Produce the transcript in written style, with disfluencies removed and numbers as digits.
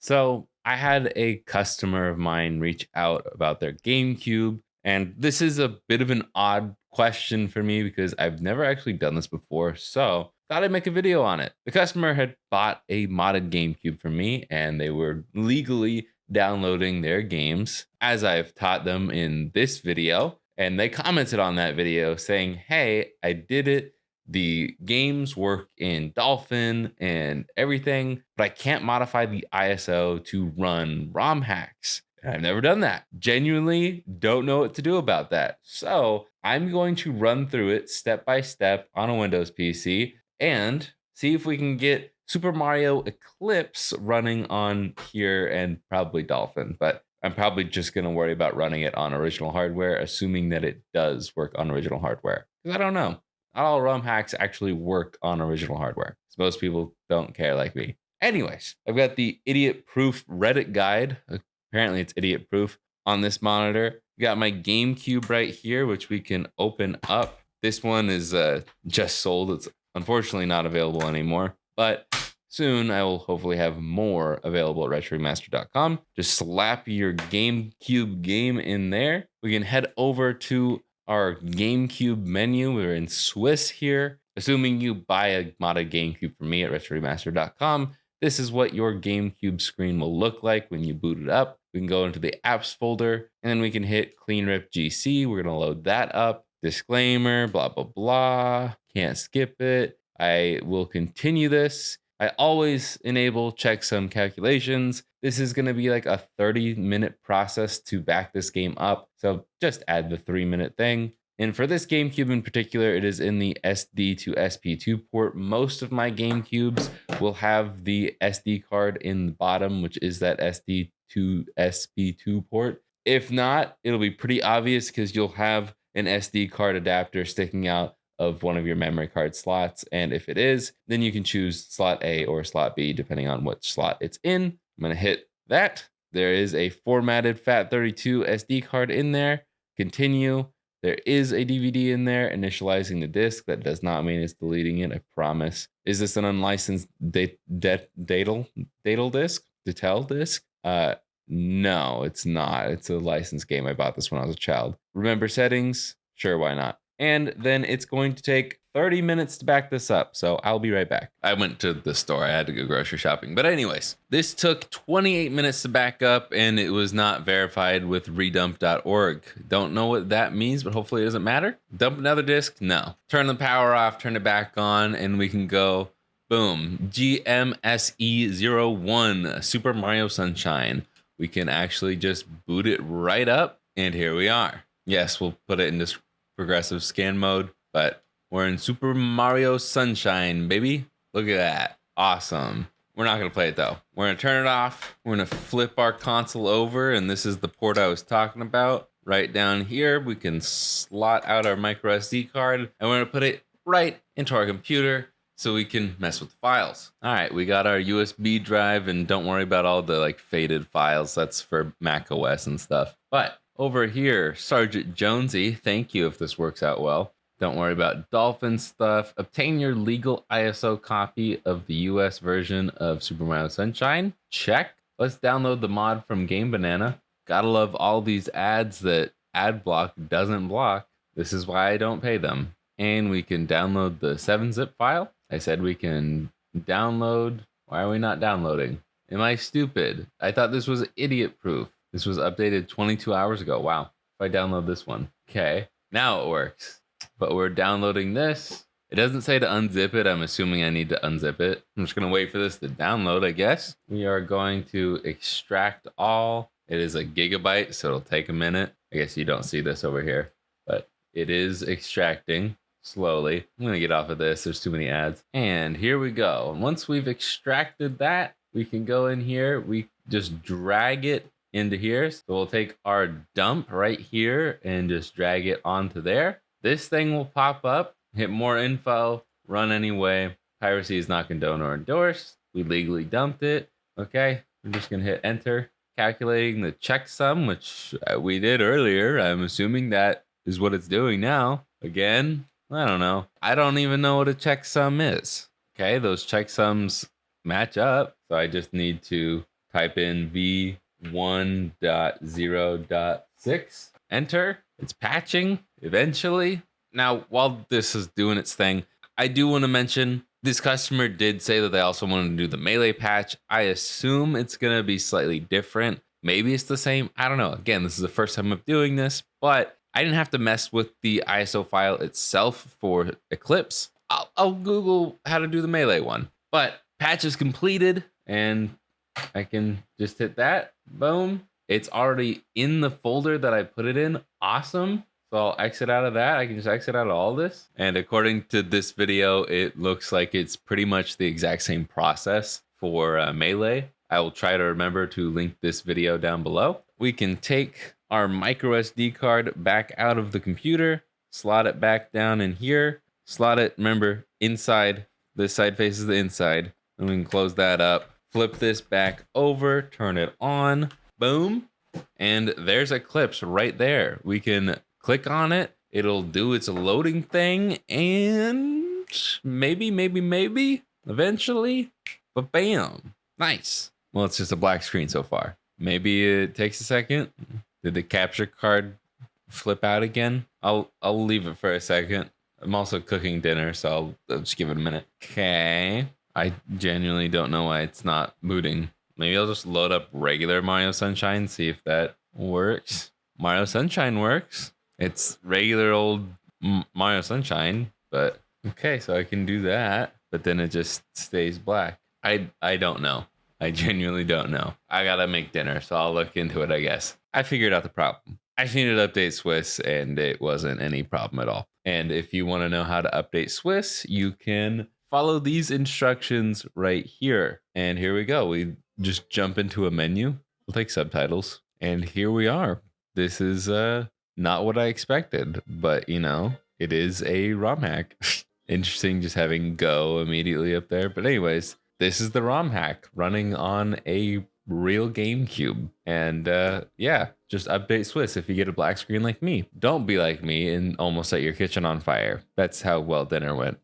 So I had a customer of mine reach out about their GameCube. And this is a bit of an odd question for me because I've never actually done this before. So thought I'd make a video on it. The customer had bought a modded GameCube for me and they were legally downloading their games as I've taught them in this video. And they commented on that video saying, hey, I did it. The games work in Dolphin and everything, but I can't modify the ISO to run ROM hacks. I've never done that. Genuinely don't know what to do about that. So I'm going to run through it step by step on a Windows PC and see if we can get Super Mario Eclipse running on here and probably Dolphin. But I'm probably just going to worry about running it on original hardware, assuming that it does work on original hardware. Because I don't know. Not all ROM hacks actually work on original hardware. So most people don't care like me. Anyways, I've got the idiot-proof Reddit guide. Apparently it's idiot-proof on this monitor. We got my GameCube right here, which we can open up. This one is just sold. It's unfortunately not available anymore, but soon I will hopefully have more available at retroremaster.com. Just slap your GameCube game in there. We can head over to our GameCube menu. We're in Swiss here. Assuming you buy a modded GameCube from me at retroremaster.com, this is what your GameCube screen will look like when you boot it up. We can go into the apps folder and then we can hit clean rip GC. We're going to load that up. Disclaimer, blah, blah, blah. Can't skip it. I will continue this. I always enable checksum calculations. This is going to be like a 30-minute process to back this game up. So just add the 3-minute thing. And for this GameCube in particular, it is in the SD to SP2 port. Most of my GameCubes will have the SD card in the bottom, which is that SD to SP2 port. If not, it'll be pretty obvious because you'll have an SD card adapter sticking out of one of your memory card slots. And if it is, then you can choose slot A or slot B, depending on what slot it's in. I'm going to hit that. There is a formatted FAT32 SD card in there. Continue. There is a DVD in there initializing the disk. That does not mean it's deleting it, I promise. Is this an unlicensed datal disk? Detel disk? No, it's not. It's a licensed game. I bought this when I was a child. Remember settings? Sure, why not? And then it's going to take 30 minutes to back this up. So I'll be right back. I went to the store. I had to go grocery shopping. But anyways, this took 28 minutes to back up and it was not verified with redump.org. Don't know what that means, but hopefully it doesn't matter. Dump another disk? No. Turn the power off, turn it back on, and we can go, boom, GMSE01, Super Mario Sunshine. We can actually just boot it right up, and here we are. Yes, we'll put it in this progressive scan mode, but we're in Super Mario Sunshine, baby. Look at that. Awesome. We're not going to play it, though. We're going to turn it off. We're going to flip our console over, and this is the port I was talking about. Right down here, we can slot out our micro SD card, and we're going to put it right into our computer so we can mess with the files. All right, we got our USB drive, and don't worry about all the faded files. That's for Mac OS and stuff. But over here, Sergeant Jonesy, thank you if this works out well. Don't worry about Dolphin stuff. Obtain your legal ISO copy of the US version of Super Mario Sunshine. Check. Let's download the mod from Game Banana. Gotta love all these ads that AdBlock doesn't block. This is why I don't pay them. And we can download the 7-zip file. I said we can download. Why are we not downloading? Am I stupid? I thought this was idiot proof. This was updated 22 hours ago. Wow. If I download this one. Okay. Now it works. But we're downloading this. It doesn't say to unzip it. I'm assuming I need to unzip it. I'm just going to wait for this to download, I guess. We are going to extract all. It is a gigabyte, so it'll take a minute. I guess you don't see this over here, but it is extracting slowly. I'm going to get off of this. There's too many ads. And here we go. And once we've extracted that, we can go in here. We just drag it into here. So we'll take our dump right here and just drag it onto there. This thing will pop up, hit more info, run anyway. Piracy is not condoned or endorsed. We legally dumped it. Okay, we're just gonna hit enter. Calculating the checksum, which we did earlier. I'm assuming that is what it's doing now. Again, I don't know. I don't even know what a checksum is. Okay, those checksums match up. So I just need to type in v1.0.6, enter. It's patching eventually. Now, while this is doing its thing, I do want to mention this customer did say that they also wanted to do the melee patch. I assume it's going to be slightly different. Maybe it's the same. I don't know. Again, this is the first time of doing this, but I didn't have to mess with the ISO file itself for Eclipse. I'll Google how to do the melee one. But patch is completed, and I can just hit that. Boom. It's already in the folder that I put it in. Awesome. So I'll exit out of that. I can just exit out of all this. And according to this video, it looks like it's pretty much the exact same process for Melee. I will try to remember to link this video down below. We can take our micro SD card back out of the computer, slot it back down in here, slot it, remember, inside. This side faces the inside. And we can close that up, flip this back over, turn it on, boom. And there's Eclipse right there. We can click on it, it'll do its loading thing, and maybe, eventually, but bam, nice. Well, it's just a black screen so far. Maybe it takes a second. Did the capture card flip out again? I'll leave it for a second. I'm also cooking dinner, so I'll just give it a minute. Okay, I genuinely don't know why it's not booting. Maybe I'll just load up regular Mario Sunshine, see if that works. Mario Sunshine works. It's regular old Mario Sunshine, but okay, so I can do that, but then it just stays black. I don't know. I genuinely don't know. I gotta make dinner, so I'll look into it, I guess. I figured out the problem. I just needed to update Swiss, and it wasn't any problem at all. And if you want to know how to update Swiss, you can follow these instructions right here. And here we go. We just jump into a menu. We'll take subtitles, and here we are. This is not what I expected, but you know, it is a ROM hack. Interesting just having Go immediately up there. But anyways, this is the ROM hack running on a real GameCube. And yeah, just update Swiss if you get a black screen like me. Don't be like me and almost set your kitchen on fire. That's how well dinner went.